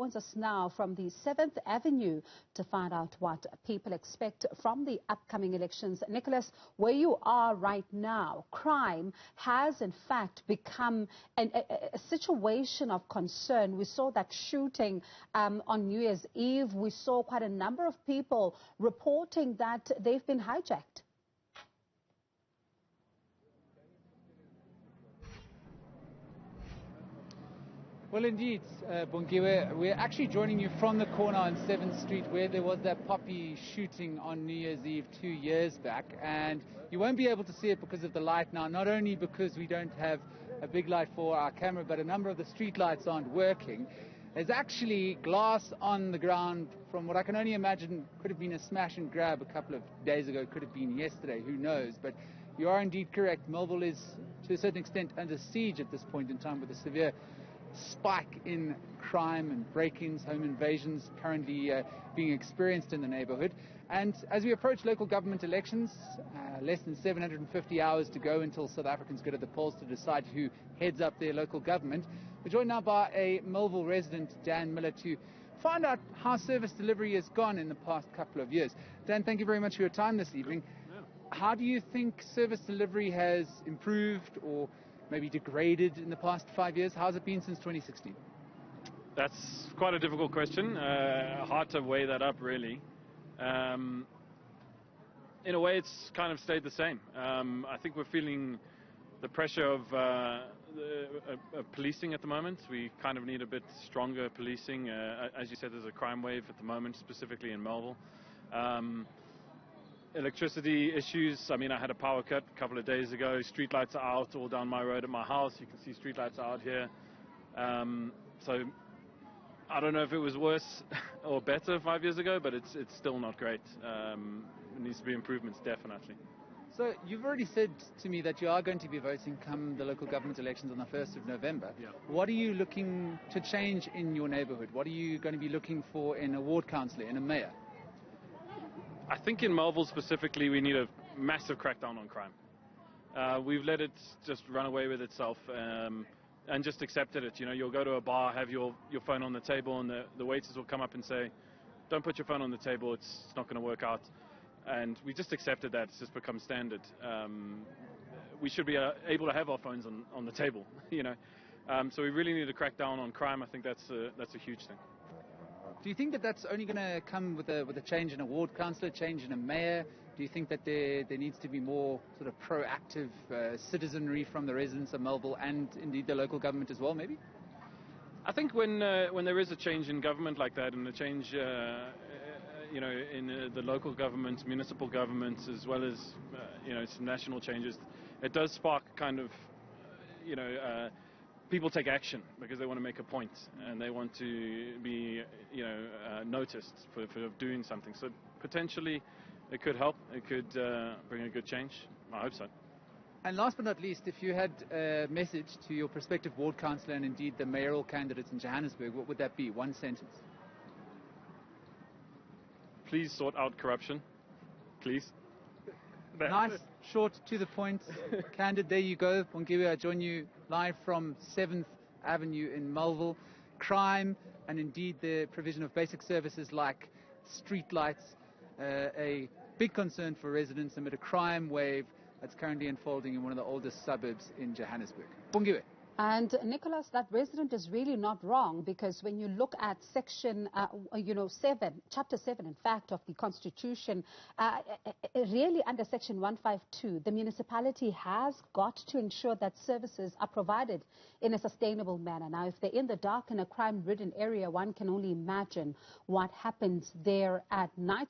joins us now from the 7th Avenue to find out what people expect from the upcoming elections. Nickolaus, where you are right now, crime has in fact become a situation of concern. We saw that shooting on New Year's Eve. We saw quite a number of people reporting that they've been hijacked. Well, indeed, Bongiwe, we're actually joining you from the corner on 7th Street where there was that poppy shooting on New Year's Eve 2 years back. And you won't be able to see it because of the light now, not only because we don't have a big light for our camera, but a number of the street lights aren't working. There's actually glass on the ground from what I can only imagine could have been a smash and grab a couple of days ago, could have been yesterday, who knows. But you are indeed correct. Melville is, to a certain extent, under siege at this point in time with a severe spike in crime and break-ins, home invasions currently being experienced in the neighborhood. And as we approach local government elections, less than 750 hours to go until South Africans go to the polls to decide who heads up their local government, we're joined now by a Melville resident, Dan Miller, to find out how service delivery has gone in the past couple of years. Dan, thank you very much for your time this evening. How do you think service delivery has improved or maybe degraded in the past 5 years? How's it been since 2016? That's quite a difficult question. Hard to weigh that up, really. In a way, it's kind of stayed the same. I think we're feeling the pressure of policing at the moment. We kind of need a bit stronger policing. As you said, there's a crime wave at the moment, specifically in Melville. Electricity issues. I mean, I had a power cut a couple of days ago. Street lights are out all down my road at my house. You can see street lights out here. So I don't know if it was worse or better 5 years ago, but it's still not great. It needs to be improvements, definitely. So you've already said to me that you are going to be voting come the local government elections on the 1st of November. Yeah. What are you looking to change in your neighborhood? What are you going to be looking for in a ward councillor, in a mayor? I think in Melville specifically, we need a massive crackdown on crime. We've let it just run away with itself and just accepted it. You know, you'll go to a bar, have your phone on the table, and the waiters will come up and say, "Don't put your phone on the table, it's not going to work out." And we just accepted that. It's just become standard. We should be able to have our phones on the table, you know. So we really need to crack down on crime. I think that's a huge thing. Do you think that that's only going to come with a change in a ward councillor, change in a mayor? Do you think that there needs to be more sort of proactive citizenry from the residents of Melville and indeed the local government as well, maybe? I think when there is a change in government like that, and a change you know, in the local government, municipal governments, as well as you know, some national changes, it does spark kind of, you know, people take action because they want to make a point and they want to be, you know, noticed for doing something. So potentially it could help. It could bring a good change. I hope so. And last but not least, if you had a message to your prospective ward councillor and indeed the mayoral candidates in Johannesburg, what would that be? One sentence. Please sort out corruption. Please. Nice, short, to the point, candid. There you go. Bongiwe, I join you live from 7th Avenue in Melville. Crime and indeed the provision of basic services like street lights, a big concern for residents amid a crime wave that's currently unfolding in one of the oldest suburbs in Johannesburg. Bongiwe. And Nickolaus, that resident is really not wrong, because when you look at section, chapter 7, in fact, of the Constitution, really under section 152, the municipality has got to ensure that services are provided in a sustainable manner. Now, if they're in the dark in a crime-ridden area, one can only imagine what happens there at night.